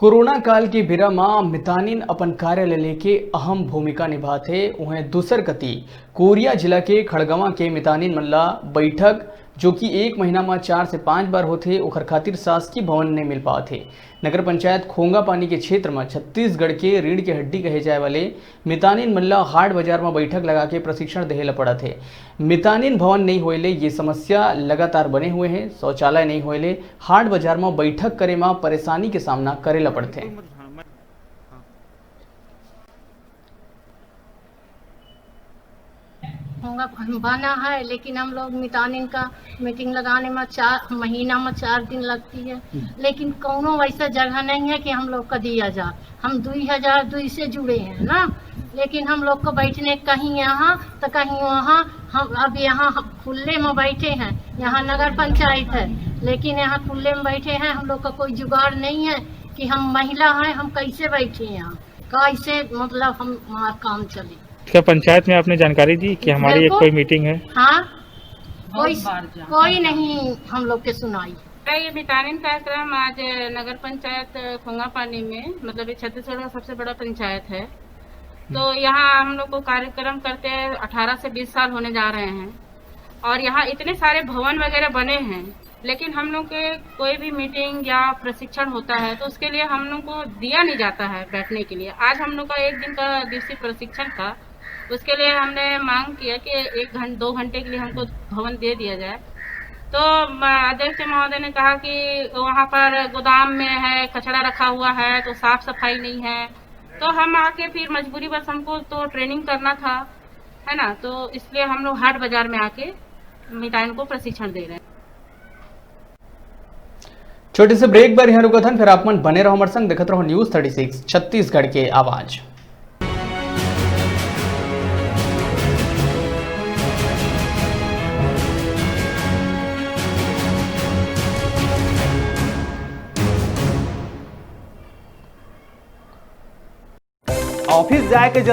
Corona काल की बेरा में मितानिन अपन कार्यालय लेके अहम भूमिका निभाते उन्हें दूसर गति कोरिया जिला के खड़गवा के मितानिन मल्ला बैठक जो कि एक महीना में 4 से 5 बार होते ओखर खातिर शासकीय भवन नहीं मिल पाते। नगर पंचायत खोंगा पानी के क्षेत्र में छत्तीसगढ़ के रीढ़ के हड्डी कहे जाए वाले मितानिन मल्ला हाट बाजार में बैठक लगा के प्रशिक्षण देहेला पड़ा थे। मितानिन भवन नहीं होले ये समस्या लगातार बने हुए हैं। शौचालय नहीं होले हाट बाजार में बैठक करे में परेशानी के सामना करेला पड़ते। होगा बना है, लेकिन हम लोग मितानिन का मीटिंग लगाने में 4 महीना में 4 दिन लगती है, लेकिन कोनो वैसा जगह नहीं है कि हम लोग का दिया जा। हम 2002 से जुड़े हैं ना, लेकिन हम लोग को बैठने कहीं यहाँ तो कहीं वहाँ। हम अब यहाँ खुले में बैठे हैं, यहाँ नगर पंचायत है, लेकिन यहाँ खुले में बैठे हैं। हम लोग का कोई जुगाड़ नहीं है कि हम महिला हैं, हम कैसे बैठे यहाँ, कैसे मतलब हम हमारा काम चले। क्या पंचायत में आपने जानकारी दी कि हमारी एक कोई मीटिंग है? हाँ, कोई नहीं हम लोग के सुनाई। ये मितानिन कार्यक्रम आज नगर पंचायत खोंगा पानी में, मतलब ये छत्तीसगढ़ का सबसे बड़ा पंचायत है। तो यहाँ हम लोग को कार्यक्रम करते 18 से 20 साल होने जा रहे हैं, और यहाँ इतने सारे भवन वगैरह बने हैं, लेकिन हम लोग के कोई भी मीटिंग या प्रशिक्षण होता है तो उसके लिए हम लोग को दिया नहीं जाता है बैठने के लिए। आज हम लोग का 1 दिन का दिवसीय प्रशिक्षण था, उसके लिए हमने मांग किया कि 2 घंटे के लिए हमको भवन दे दिया जाए। तो अध्यक्ष महोदय ने कहा कि वहाँ पर गोदाम में है, कचरा रखा हुआ है, तो साफ सफाई नहीं है। तो हम आके फिर मजबूरी बस हमको तो ट्रेनिंग करना था, है ना, तो इसलिए हम लोग हाट बाजार में आके मितानिन को प्रशिक्षण दे रहे हैं। छोटे से ब्रेक बार यहाँ रुका था, फिर आप मन बने रहो हमारे संग, देखते रहो न्यूज़ 36 छत्तीसगढ़ के आवाज। ऑफिस जाए के